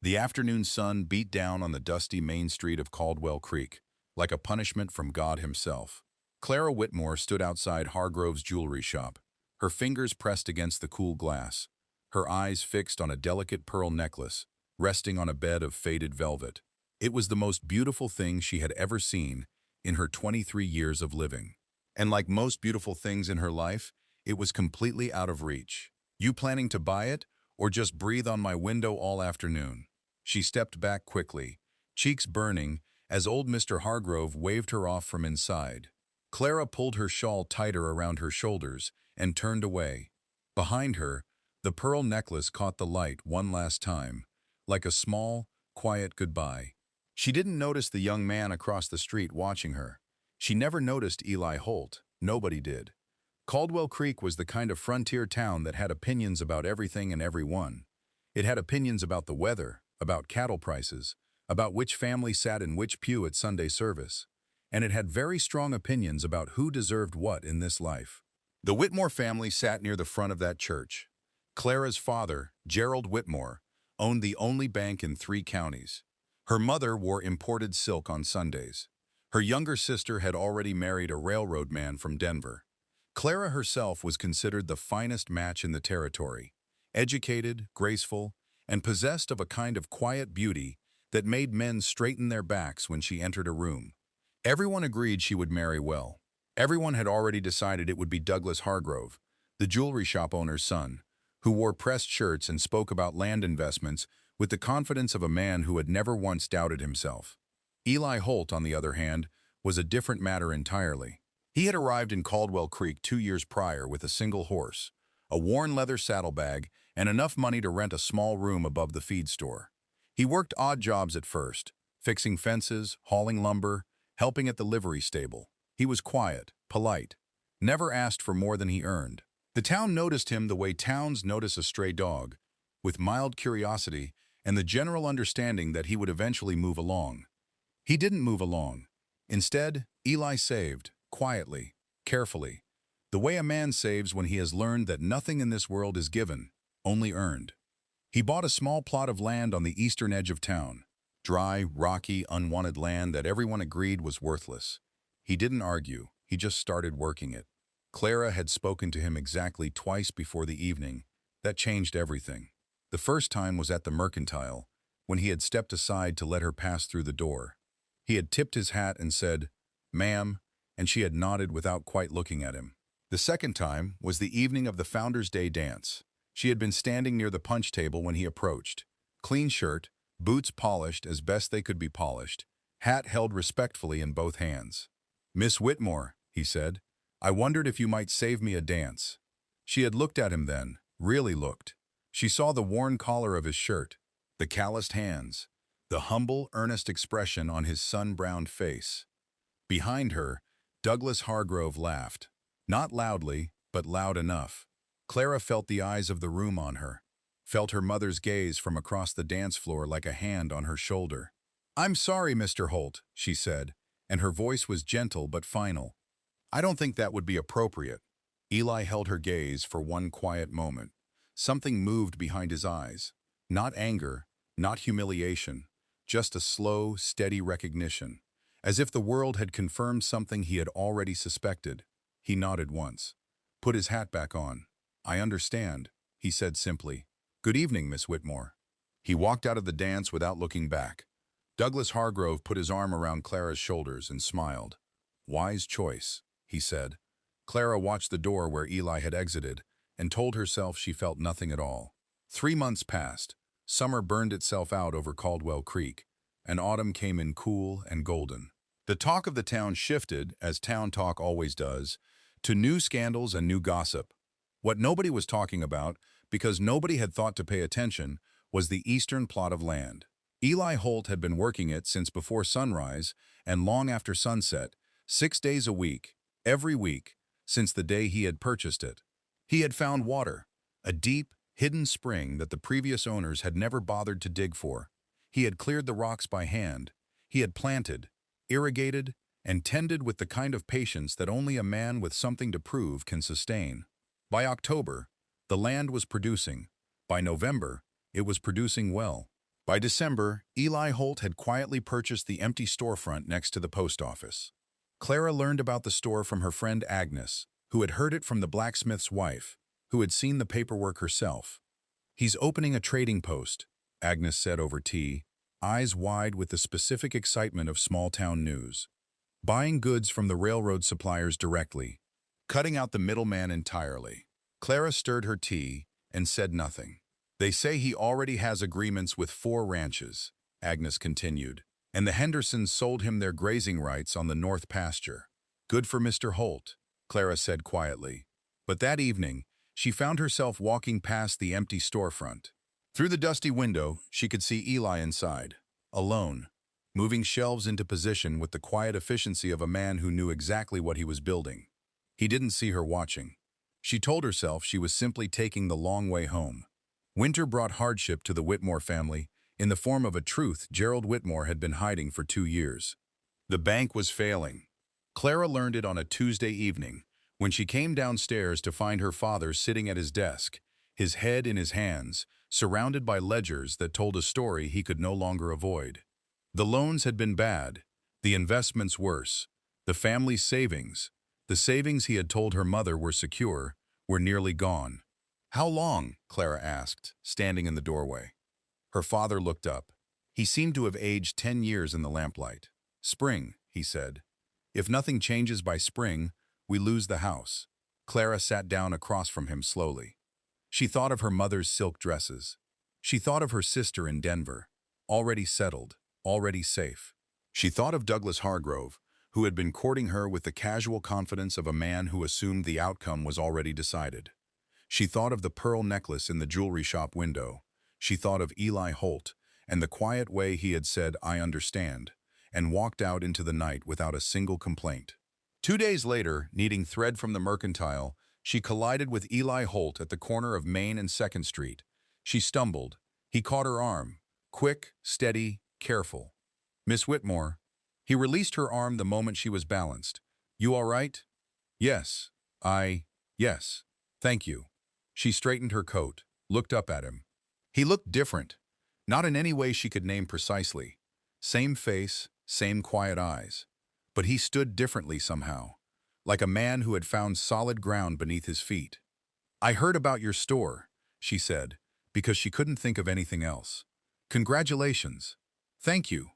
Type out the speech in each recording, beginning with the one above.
The afternoon sun beat down on the dusty main street of Caldwell Creek, like a punishment from God himself. Clara Whitmore stood outside Hargrove's jewelry shop, her fingers pressed against the cool glass, her eyes fixed on a delicate pearl necklace, resting on a bed of faded velvet. It was the most beautiful thing she had ever seen in her 23 years of living. And like most beautiful things in her life, it was completely out of reach. You planning to buy it, or just breathe on my window all afternoon? She stepped back quickly, cheeks burning, as old Mr. Hargrove waved her off from inside. Clara pulled her shawl tighter around her shoulders and turned away. Behind her, the pearl necklace caught the light one last time, like a small, quiet goodbye. She didn't notice the young man across the street watching her. She never noticed Eli Holt. Nobody did. Caldwell Creek was the kind of frontier town that had opinions about everything and everyone. It had opinions about the weather, about cattle prices, about which family sat in which pew at Sunday service. And it had very strong opinions about who deserved what in this life. The Whitmore family sat near the front of that church. Clara's father, Gerald Whitmore, owned the only bank in 3 counties. Her mother wore imported silk on Sundays. Her younger sister had already married a railroad man from Denver. Clara herself was considered the finest match in the territory, educated, graceful, and possessed of a kind of quiet beauty that made men straighten their backs when she entered a room. Everyone agreed she would marry well. Everyone had already decided it would be Douglas Hargrove, the jewelry shop owner's son, who wore pressed shirts and spoke about land investments with the confidence of a man who had never once doubted himself. Eli Holt, on the other hand, was a different matter entirely. He had arrived in Caldwell Creek 2 years prior with a single horse, a worn leather saddlebag, and enough money to rent a small room above the feed store. He worked odd jobs at first, fixing fences, hauling lumber, helping at the livery stable. He was quiet, polite, never asked for more than he earned. The town noticed him the way towns notice a stray dog, with mild curiosity and the general understanding that he would eventually move along. He didn't move along. Instead, Eli saved, quietly, carefully, the way a man saves when he has learned that nothing in this world is given, only earned. He bought a small plot of land on the eastern edge of town, dry, rocky, unwanted land that everyone agreed was worthless. He didn't argue, he just started working it. Clara had spoken to him exactly twice before the evening. That changed everything. The first time was at the Mercantile, when he had stepped aside to let her pass through the door. He had tipped his hat and said, "Ma'am," and she had nodded without quite looking at him. The second time was the evening of the Founder's Day dance. She had been standing near the punch table when he approached. Clean shirt, boots polished as best they could be polished, hat held respectfully in both hands. "Miss Whitmore," he said, "I wondered if you might save me a dance." She had looked at him then, really looked. She saw the worn collar of his shirt, the calloused hands, the humble, earnest expression on his sun-browned face. Behind her, Douglas Hargrove laughed. Not loudly, but loud enough. Clara felt the eyes of the room on her, felt her mother's gaze from across the dance floor like a hand on her shoulder. "I'm sorry, Mr. Holt," she said, and her voice was gentle but final. "I don't think that would be appropriate." Eli held her gaze for one quiet moment. Something moved behind his eyes. Not anger, not humiliation, just a slow, steady recognition. As if the world had confirmed something he had already suspected. He nodded once. Put his hat back on. "I understand," he said simply. "Good evening, Miss Whitmore." He walked out of the dance without looking back. Douglas Hargrove put his arm around Clara's shoulders and smiled. "Wise choice," he said. Clara watched the door where Eli had exited and told herself she felt nothing at all. 3 months passed. Summer burned itself out over Caldwell Creek, and autumn came in cool and golden. The talk of the town shifted, as town talk always does, to new scandals and new gossip. What nobody was talking about, because nobody had thought to pay attention, was the eastern plot of land. Eli Holt had been working it since before sunrise and long after sunset, 6 days a week, every week, since the day he had purchased it. He had found water, a deep, hidden spring that the previous owners had never bothered to dig for. He had cleared the rocks by hand. He had planted, irrigated, and tended with the kind of patience that only a man with something to prove can sustain. By October, the land was producing. By November, it was producing well. By December, Eli Holt had quietly purchased the empty storefront next to the post office. Clara learned about the store from her friend Agnes, who had heard it from the blacksmith's wife, who had seen the paperwork herself. "He's opening a trading post," Agnes said over tea, eyes wide with the specific excitement of small-town news. "Buying goods from the railroad suppliers directly, cutting out the middleman entirely." Clara stirred her tea and said nothing. "They say he already has agreements with 4 ranches," Agnes continued, "and the Hendersons sold him their grazing rights on the north pasture." "Good for Mr. Holt," Clara said quietly. But that evening, she found herself walking past the empty storefront. Through the dusty window, she could see Eli inside, alone, moving shelves into position with the quiet efficiency of a man who knew exactly what he was building. He didn't see her watching. She told herself she was simply taking the long way home. Winter brought hardship to the Whitmore family in the form of a truth Gerald Whitmore had been hiding for 2 years. The bank was failing. Clara learned it on a Tuesday evening when she came downstairs to find her father sitting at his desk, his head in his hands, surrounded by ledgers that told a story he could no longer avoid. The loans had been bad, the investments worse, the family's savings, the savings he had told her mother were secure, were nearly gone. "How long?" Clara asked, standing in the doorway. Her father looked up. He seemed to have aged 10 years in the lamplight. "Spring," he said. "If nothing changes by spring, we lose the house." Clara sat down across from him slowly. She thought of her mother's silk dresses. She thought of her sister in Denver, already settled, already safe. She thought of Douglas Hargrove, who had been courting her with the casual confidence of a man who assumed the outcome was already decided. She thought of the pearl necklace in the jewelry shop window. She thought of Eli Holt and the quiet way he had said, "I understand," and walked out into the night without a single complaint. 2 days later, needing thread from the mercantile, she collided with Eli Holt at the corner of Main and 2nd Street. She stumbled. He caught her arm. Quick, steady, careful. "Miss Whitmore." He released her arm the moment she was balanced. "You all right?" "Yes. Yes. Thank you." She straightened her coat, looked up at him. He looked different, not in any way she could name precisely. Same face, same quiet eyes. But he stood differently somehow, like a man who had found solid ground beneath his feet. "I heard about your store," she said, because she couldn't think of anything else. "Congratulations." "Thank you."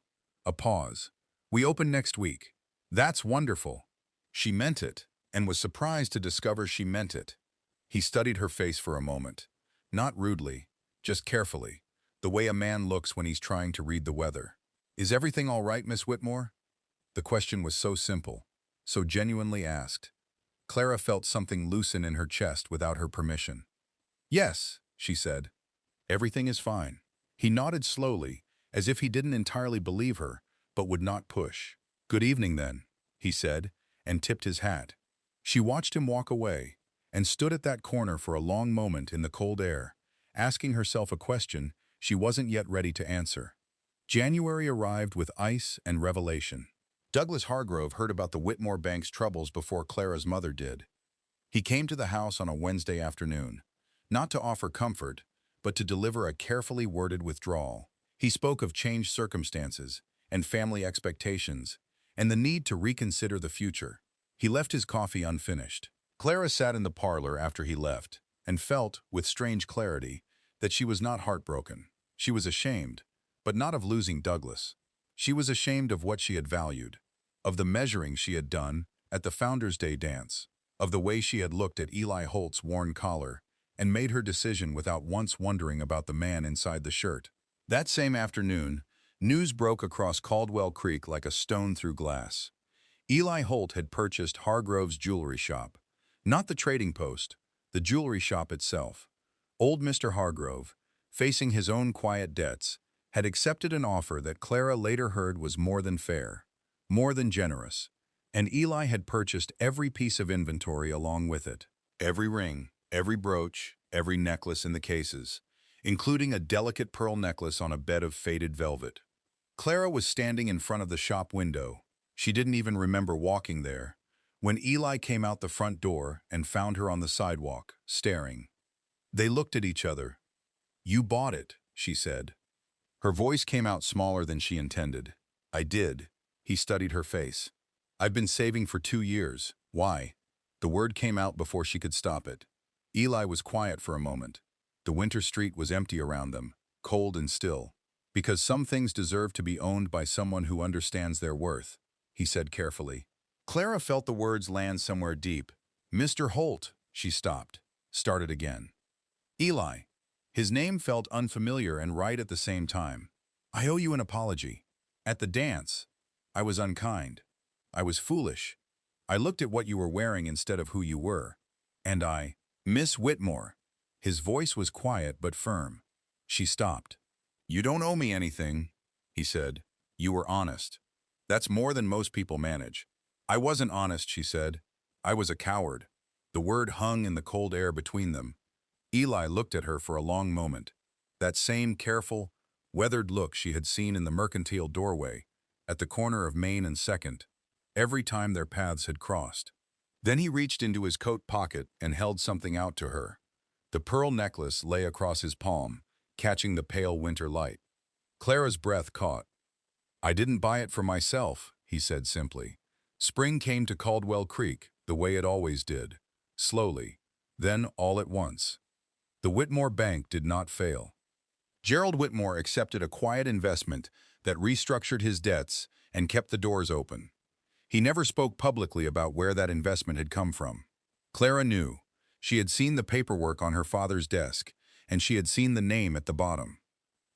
A pause. "We open next week." "That's wonderful." She meant it, and was surprised to discover she meant it. He studied her face for a moment. Not rudely, just carefully, the way a man looks when he's trying to read the weather. "Is everything all right, Miss Whitmore?" The question was so simple, so genuinely asked. Clara felt something loosen in her chest without her permission. "Yes," she said. "Everything is fine." He nodded slowly, as if he didn't entirely believe her, but would not push. "Good evening, then," he said, and tipped his hat. She watched him walk away, and stood at that corner for a long moment in the cold air, asking herself a question she wasn't yet ready to answer. January arrived with ice and revelation. Douglas Hargrove heard about the Whitmore Bank's troubles before Clara's mother did. He came to the house on a Wednesday afternoon, not to offer comfort, but to deliver a carefully worded withdrawal. He spoke of changed circumstances and family expectations, and the need to reconsider the future. He left his coffee unfinished. Clara sat in the parlor after he left, and felt, with strange clarity, that she was not heartbroken. She was ashamed, but not of losing Douglas. She was ashamed of what she had valued, of the measuring she had done at the Founders' Day dance, of the way she had looked at Eli Holt's worn collar and made her decision without once wondering about the man inside the shirt. That same afternoon, news broke across Caldwell Creek like a stone through glass. Eli Holt had purchased Hargrove's jewelry shop. Not the trading post, the jewelry shop itself. Old Mr. Hargrove, facing his own quiet debts, had accepted an offer that Clara later heard was more than fair, more than generous, and Eli had purchased every piece of inventory along with it. Every ring, every brooch, every necklace in the cases, including a delicate pearl necklace on a bed of faded velvet. Clara was standing in front of the shop window. She didn't even remember walking there, when Eli came out the front door and found her on the sidewalk, staring. They looked at each other. "You bought it," she said. Her voice came out smaller than she intended. I did. He studied her face. I've been saving for 2 years. Why? The word came out before she could stop it. Eli was quiet for a moment. The winter street was empty around them, cold and still. Because some things deserve to be owned by someone who understands their worth, he said carefully. Clara felt the words land somewhere deep. Mr. Holt, she stopped, started again. Eli. His name felt unfamiliar and right at the same time. I owe you an apology. At the dance, I was unkind. I was foolish. I looked at what you were wearing instead of who you were. And Miss Whitmore. His voice was quiet but firm. She stopped. You don't owe me anything, he said. You were honest. That's more than most people manage. I wasn't honest, she said. I was a coward. The word hung in the cold air between them. Eli looked at her for a long moment. That same careful, weathered look she had seen in the mercantile doorway, at the corner of Main and 2nd, every time their paths had crossed. Then he reached into his coat pocket and held something out to her. The pearl necklace lay across his palm, catching the pale winter light. Clara's breath caught. I didn't buy it for myself, he said simply. Spring came to Caldwell Creek the way it always did, slowly, then all at once. The Whitmore Bank did not fail. Gerald Whitmore accepted a quiet investment that restructured his debts and kept the doors open. He never spoke publicly about where that investment had come from. Clara knew. She had seen the paperwork on her father's desk, and she had seen the name at the bottom.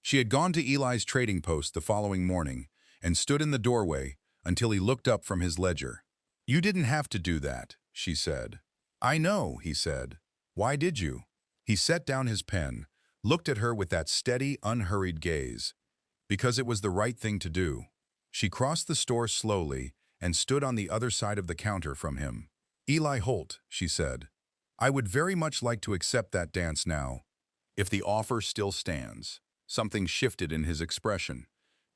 She had gone to Eli's trading post the following morning and stood in the doorway until he looked up from his ledger. You didn't have to do that, she said. I know, he said. Why did you? He set down his pen, looked at her with that steady, unhurried gaze. Because it was the right thing to do. She crossed the store slowly and stood on the other side of the counter from him. Eli Holt, she said. I would very much like to accept that dance now. If the offer still stands. Something shifted in his expression.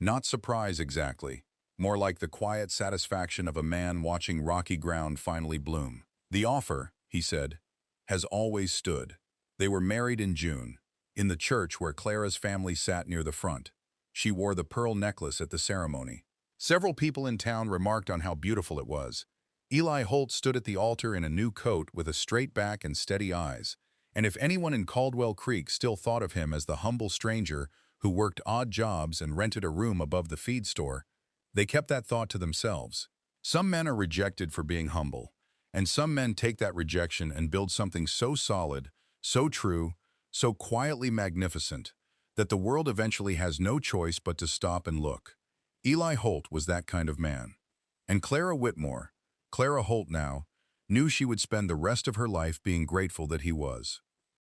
Not surprise exactly. More like the quiet satisfaction of a man watching rocky ground finally bloom. The offer, he said, has always stood. They were married in June, in the church where Clara's family sat near the front. She wore the pearl necklace at the ceremony. Several people in town remarked on how beautiful it was. Eli Holt stood at the altar in a new coat with a straight back and steady eyes. And if anyone in Caldwell Creek still thought of him as the humble stranger who worked odd jobs and rented a room above the feed store, they kept that thought to themselves. Some men are rejected for being humble, and some men take that rejection and build something so solid, so true, so quietly magnificent, that the world eventually has no choice but to stop and look. Eli Holt was that kind of man. And Clara Whitmore, Clara Holt now, knew she would spend the rest of her life being grateful that he was.